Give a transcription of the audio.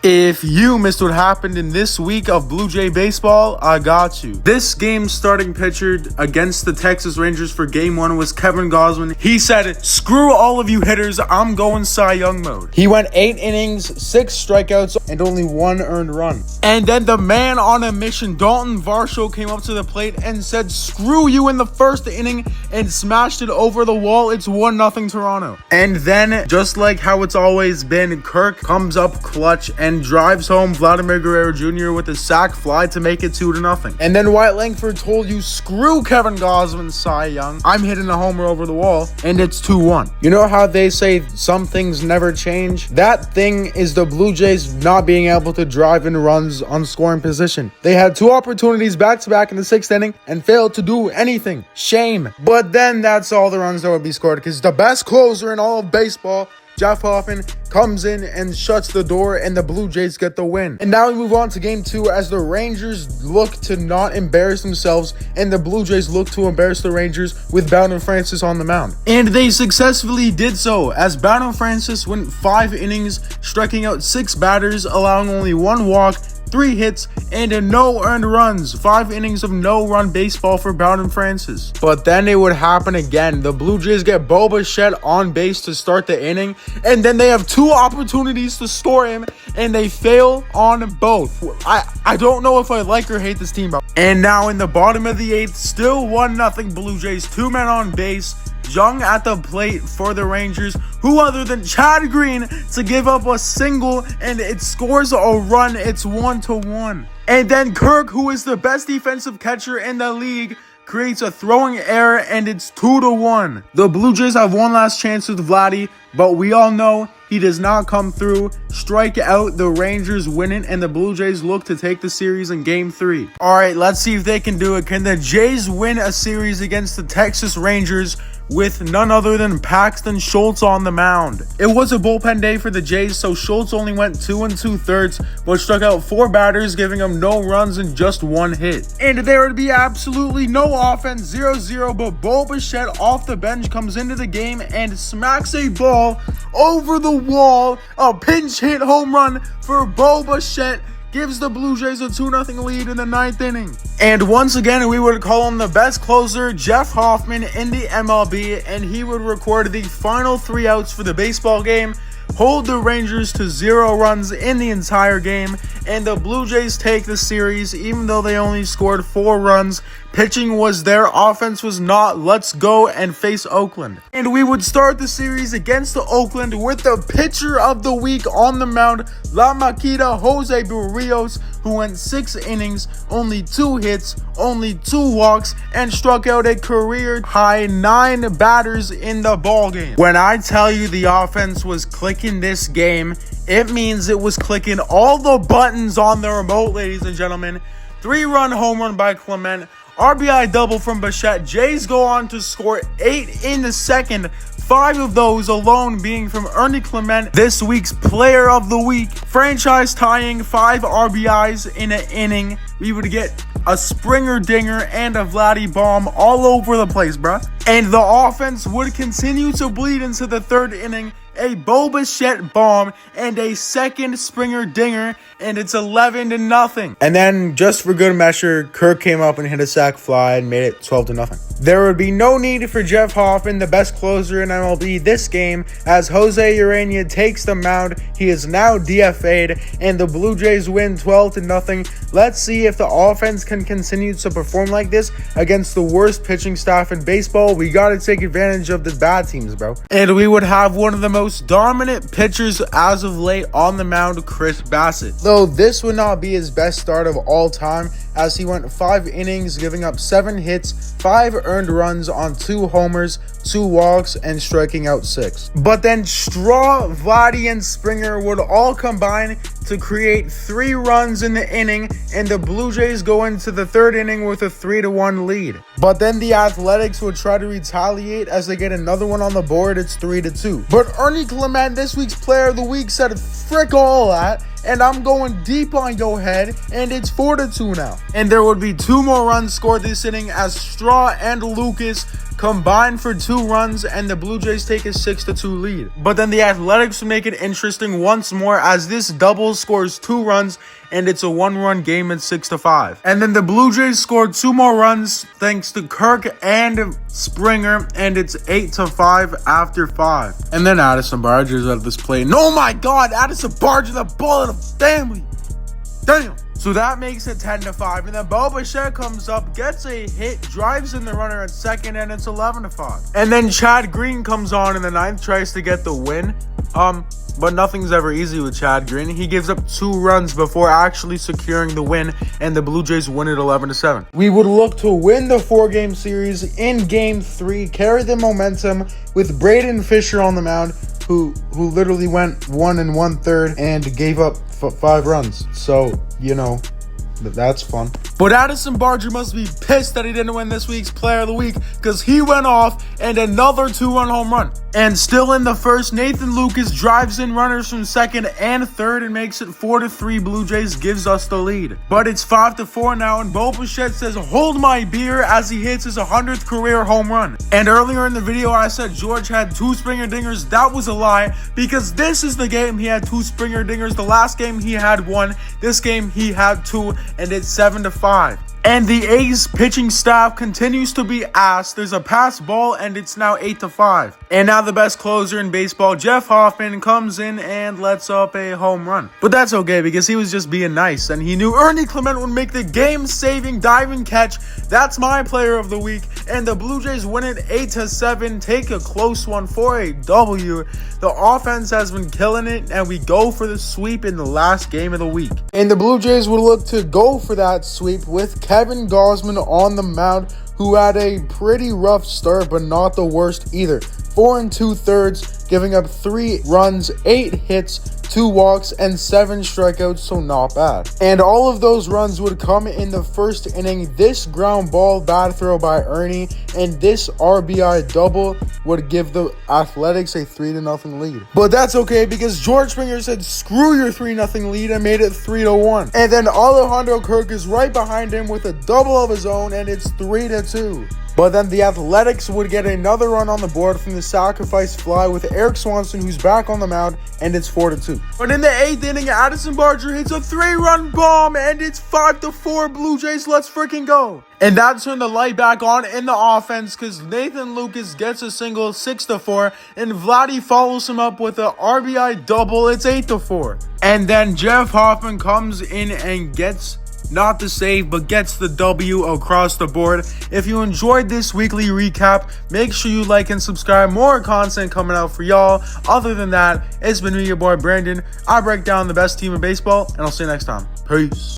If you missed what happened in this week of Blue Jay baseball, I got you. This game's starting pitcher against the Texas Rangers for game 1 was Kevin Gausman. He said, "Screw all of you hitters, I'm going Cy Young mode." He went 8 innings, 6 strikeouts, and only 1 earned run. And then the man on a mission, Dalton Varsho, came up to the plate and said, "Screw you" in the first inning and smashed it over the wall. It's 1-0 Toronto. And then, just like how it's always been, Kirk comes up clutch and drives home Vladimir Guerrero Jr. with a sac fly to make it 2-0. And then Wyatt Langford told you, "Screw Kevin Gausman, Cy Young. I'm hitting a homer over the wall," and it's 2-1. You know how they say some things never change? That thing is the Blue Jays not being able to drive in runs on scoring position. They had 2 opportunities back-to-back in the 6th inning and failed to do anything. Shame. But then that's all the runs that would be scored, because the best closer in all of baseball, Jeff Hoffman, comes in and shuts the door, and the Blue Jays get the win. And now we move on to game 2 as the Rangers look to not embarrass themselves, and the Blue Jays look to embarrass the Rangers with Bowden Francis on the mound. And they successfully did so, as Bowden Francis went 5 innings, striking out 6 batters, allowing only 1 walk, 3 hits, and no earned runs. 5 innings of no-run baseball for Bowden Francis. But then it would happen again. The Blue Jays get Bo Bichette on base to start the inning, and then they have 2 opportunities to score him, and they fail on both. I don't know if I like or hate this team. And now in the bottom of the 8th, still 1-0 Blue Jays, 2 men on base. Young at the plate for the Rangers, who other than Chad Green to give up a single, and it scores a run. It's 1-1. And then Kirk, who is the best defensive catcher in the league, creates a throwing error, and it's 2-1. The Blue Jays have one last chance with Vladdy, but we all know he does not come through. Strike out, the Rangers win it, and the Blue Jays look to take the series in game 3. All right, let's see if they can do it. Can the Jays win a series against the Texas Rangers with none other than Paxton Schultz on the mound? It was a bullpen day for the Jays, so Schultz only went 2 2/3, but struck out 4 batters, giving them no runs and just 1 hit. And there would be absolutely no offense, 0-0, but Bo Bichette off the bench comes into the game and smacks a ball over the wall. A pinch hit home run for Bo Bichette gives the Blue Jays a 2-0 lead in the 9th inning. And once again, we would call him the best closer, Jeff Hoffman, in the MLB, and he would record the final 3 outs for the baseball game, hold the Rangers to 0 runs in the entire game, and the Blue Jays take the series even though they only scored 4 runs. Pitching was there, offense was not. Let's go and face Oakland. And we would start the series against the Oakland with the pitcher of the week on the mound, La Maquita Jose Barrios, who went 6 innings, only 2 hits, only 2 walks, and struck out a career-high 9 batters in the ballgame. When I tell you the offense was clicking this game, it means it was clicking all the buttons on the remote, ladies and gentlemen. 3-run home run by Clement, RBI double from Bichette. Jays go on to score 8 in the 2nd, 5 of those alone being from Ernie Clement, this week's player of the week. Franchise tying 5 RBIs in an inning. We would get a Springer dinger and a Vladdy bomb all over the place, bruh. And the offense would continue to bleed into the 3rd inning. A Bo Bichette bomb and a 2nd Springer dinger, and it's 11-0. And then, just for good measure, Kirk came up and hit a sac fly and made it 12-0. There would be no need for Jeff Hoffman, the best closer in MLB, this game, as Jose Urania takes the mound. He is now DFA'd, and the Blue Jays win 12-0. Let's see if the offense can continue to perform like this against the worst pitching staff in baseball. We gotta take advantage of the bad teams, bro. And we would have one of the most dominant pitchers as of late on the mound, Chris Bassett. Though this would not be his best start of all time, as he went 5 innings, giving up 7 hits, 5 earned runs on 2 homers, 2 walks, and striking out 6. But then Straw, Vladdy, and Springer would all combine to create 3 runs in the inning, and the Blue Jays go into the 3rd inning with a 3-1 lead. But then the Athletics would try to retaliate as they get another one on the board. It's 3-2. But Ernie Clement, this week's player of the week, said frick all that, and I'm going deep on your head, and it's 4-2 now. And there would be 2 more runs scored this inning as Straw and Lucas combined for 2 runs, and the Blue Jays take a 6-2 lead. But then the Athletics would make it interesting once more as this double scores 2 runs, and it's a 1-run game at 6-5. And then the Blue Jays scored 2 more runs thanks to Kirk and Springer, and it's 8-5 after 5. And then Addison Barger's at this plate. And oh my God, Addison Barger, the ball of the family. Damn. So that makes it 10-5, and then Bo Bichette comes up, gets a hit, drives in the runner at second, and it's 11-5. And then Chad Green comes on in the 9th, tries to get the win. But nothing's ever easy with Chad Green. He gives up 2 runs before actually securing the win, and the Blue Jays win it 11-7. We would look to win the 4-game series in Game 3, carry the momentum with Braden Fisher on the mound, who literally went 1 1/3 and gave up 5 runs. So, you know, that's fun. But Addison Barger must be pissed that he didn't win this week's Player of the Week, because he went off and another 2-run home run. And still in the first, Nathan Lucas drives in runners from second and third and makes it 4-3. Blue Jays gives us the lead. But it's 5-4 now, and Bo Bichette says, "Hold my beer," as he hits his 100th career home run. And earlier in the video, I said George had 2 Springer dingers. That was a lie, because this is the game he had 2 Springer dingers. The last game he had 1. This game he had 2, and it's 7-5. And the A's pitching staff continues to be ass. There's a pass ball, and it's now 8-5. And now the best closer in baseball, Jeff Hoffman, comes in and lets up a home run. But that's okay, because he was just being nice, and he knew Ernie Clement would make the game-saving diving catch. That's my player of the week, and the Blue Jays win it 8-7, take a close one for a W. The offense has been killing it, and we go for the sweep in the last game of the week. And the Blue Jays will look to go for that sweep with Kevin Gausman on the mound, who had a pretty rough start, but not the worst either. 4 2/3, giving up 3 runs, 8 hits, 2 walks, and 7 strikeouts, so not bad. And all of those runs would come in the first inning. This ground ball bad throw by Ernie and this RBI double would give the Athletics a 3-0 lead. But that's okay, because George Springer said screw your 3-0 lead and made it 3-1. And then Alejandro Kirk is right behind him with a double of his own, and it's 3-2. But then the Athletics would get another run on the board from the sacrifice fly with Eric Swanson, who's back on the mound, and it's 4-2. But in the 8th inning, Addison Barger hits a 3-run bomb, and it's 5-4. Blue Jays, let's freaking go. And that turned the light back on in the offense, because Nathan Lucas gets a single, 6-4, and Vladdy follows him up with an RBI double. It's 8-4. And then Jeff Hoffman comes in and gets not the save, but gets the W across the board. If you enjoyed this weekly recap, make sure you like and subscribe. More content coming out for y'all. Other than that, it's been me, your boy Brandon. I break down the best team in baseball, and I'll see you next time. Peace.